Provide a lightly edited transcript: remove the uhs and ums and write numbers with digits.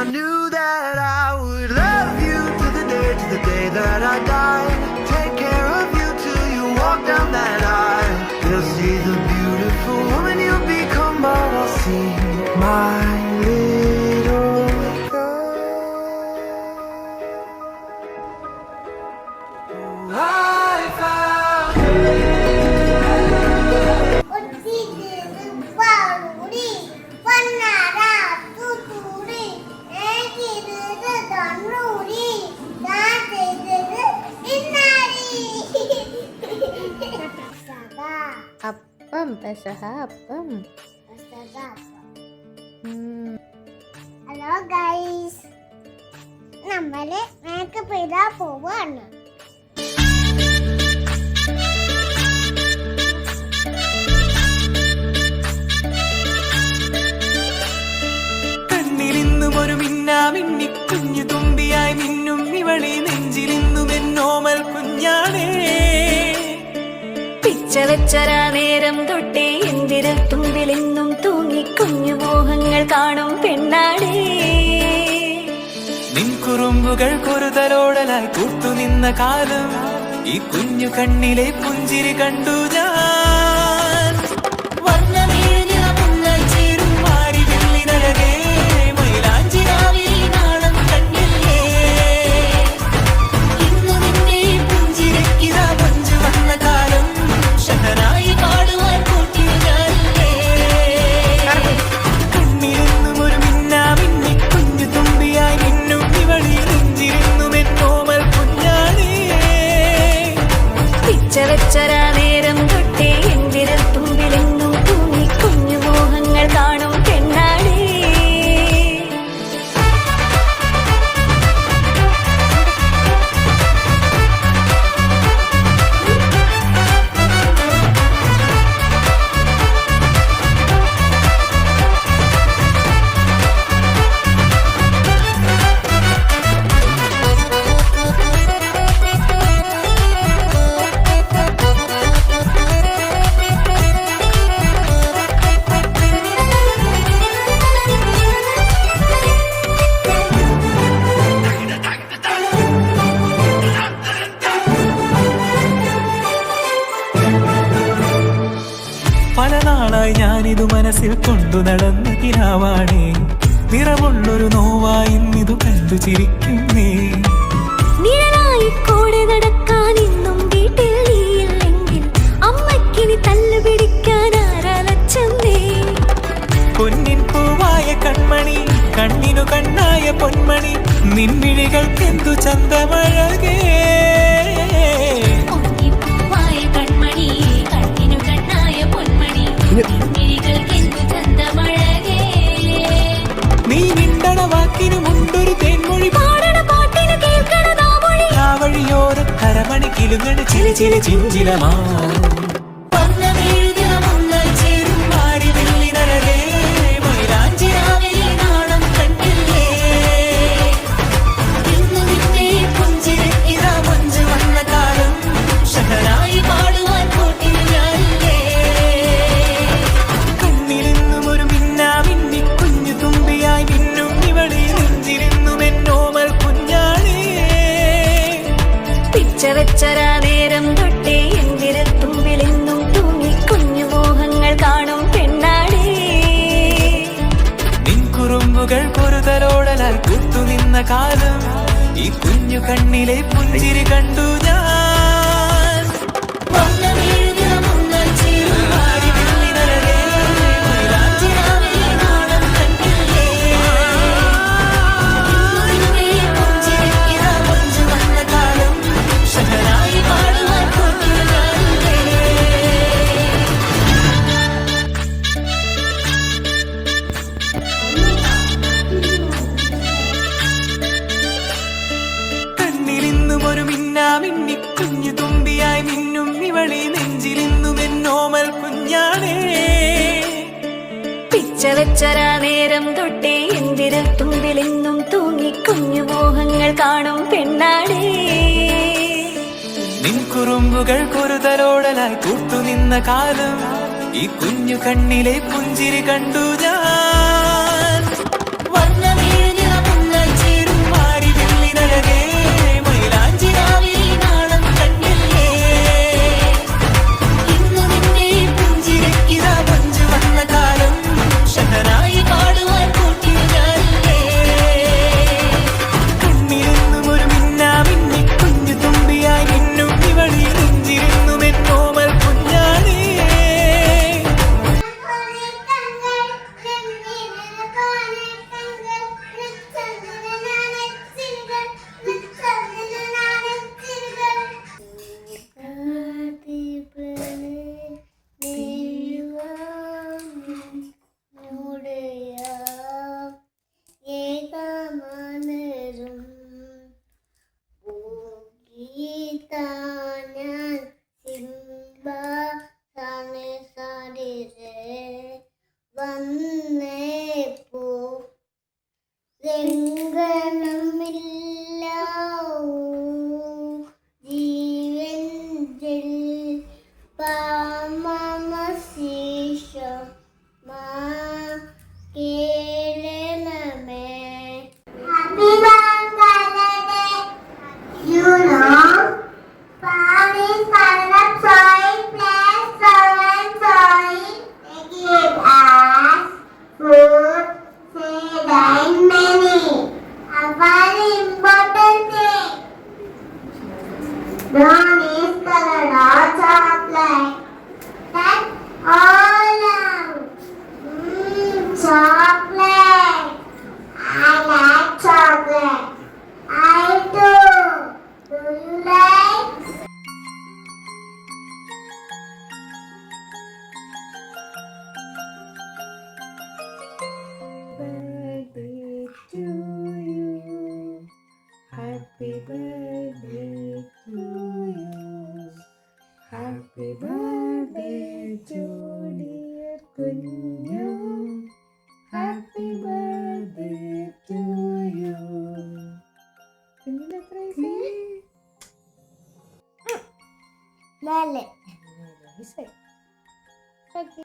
I knew that I would love you to the day that I die. Take care of you till you walk down that aisle. They'll see the beautiful woman you'll become, but I'll see my little girl. I found അപ്പം പെസഹ അപ്പം. Hello guys, നമ്മള് makeup ഇടാൻ പോവാണ്. കണ്ണിലിന്നും ഒരു മിന്നാമിന്നി കുഞ്ഞു തുമ്പിയായി മിന്നും ഇവളെ നെഞ്ചിലിന്നും എന്നോമൽ കുഞ്ഞാണേ. പിച്ചവെച്ചരാ നേരം തൊട്ടേ എന്തിരൽ തുമ്പിലെന്നും തൂങ്ങി കുഞ്ഞു മോഹങ്ങൾ കാണും പെണ്ണാടേ. നിൻ കുറുമ്പുകൾ കുറുതലോടലായി കൂട്ടുനിന്ന കാലം ഈ കുഞ്ഞു കണ്ണിലെ പുഞ്ചിരി കണ്ടു ഞാൻ. വർണ്ണമേനിയ മുന്നൽ ചേരും മാറി വെള്ളിനഴകേ, മൈലാഞ്ചി രാവിലെ നാളം കണ്ണില്ലേ. ഇന്നു നിന്നെ പുഞ്ചിരിക്കിതാ പഞ്ചു വന്ന കാലം, ഷഹനായി പാടുവാൻ കൂട്ടിയാലേ. കണ്ണിലെന്നും ഒരു മിന്നാമിന്നി കുഞ്ഞു തുമ്പിയായി മിന്നും ഇവളി നെഞ്ചിരുന്നും എന്നോമൽ കുഞ്ഞാണേ. പിച്ചവെച്ചരാ നേരം തൊട്ടേ എന്തിരൽ തുമ്പിലെന്നും തൂങ്ങി കുഞ്ഞു മോഹങ്ങൾ കാണും പെണ്ണാടേ. പല നാളായി ഞാനിതു മനസ്സിൽ കൊണ്ടു നടന്ന കിനാവാണേ. നിറമുള്ളൊരു നോവായി ഇന്നിതു കണ്ടു ചിരിക്കുന്നേ. നിഴലായി കൂടെ നടക്കാൻ ഇന്നും വീട്ടിൽ നീയില്ലെങ്കിൽ അമ്മയ്ക്കിനി തല്ലു പിടിക്കാൻ ആരാലച്ചെന്നേ. പൊന്നിൻ പൂവായ കൺമണി, കണ്ണിനു കണ്ണായ പൊന്മണി, നിൻമിഴികൾക്കെന്തു ചന്തമഴകേ. പൂവായ കൺമണി, കണ്ണിനു കണ്ണായ പൊന്മണി, നിൻമിഴികൾക്കെന്തു ചന്തമഴകേ. നീ മിണ്ടണ വാക്കിനു മുണ്ടൊരു തേൻമൊഴി, പാടണ പാട്ടിനു കേൾക്കണ നാമൊഴി, ആ വഴിയോര കരമണി കിലുങ്ങണ ചിരി ചിരി ചിഞ്ചിലമാ. പിച്ചവെച്ചരാ നേരം തൊട്ടേ എന്തിരൽ തുമ്പിലെന്നും തൂങ്ങി കുഞ്ഞു മോഹങ്ങൾ കാണും പെണ്ണാടേ. നിൻ കുറുമ്പുകൾ കുറുതലോടലാൽ കൂട്ടുനിന്ന കാലം ഈ കുഞ്ഞു കണ്ണിലെ പുഞ്ചിരി കണ്ടു ഞാൻ. ഒരു മിന്നാമിന്നി കുഞ്ഞു തുമ്പിയായി മിന്നും ഇവളെ നെഞ്ചിലിന്നും എന്നോമൽ കുഞ്ഞാണേ. പിച്ചവെച്ചരാ നേരം തൊട്ടേ എന്തിരൽ തുമ്പിലെന്നും തൂങ്ങി കുഞ്ഞു മോഹങ്ങൾ കാണും പെണ്ണാടേ. നിൻ കുറുമ്പുകൾ കുറുതലോടലായി കൂട്ടുനിന്ന കാലം ഈ കുഞ്ഞു കണ്ണിലെ പുഞ്ചിരി കണ്ടു ഞാൻ. വർണ്ണമേനിയ ലംഘനമില്ല ജീവനിൽ പാമമശീഷ മാ കേളനമേ. Happy birthday, you know. Paris Parallel soil plus soil soil. Take it as food, say and many. A very important thing. Brown is colored or chocolate. That's all out. Chocolate. I like chocolate. I do. Do you like? birthday to you. Happy birthday to you. Happy birthday to dear Kunju. Happy birthday to you. കുഞ്ഞിന് എത്ര വയസ്സായി? 4. വയസ്സായി. Okay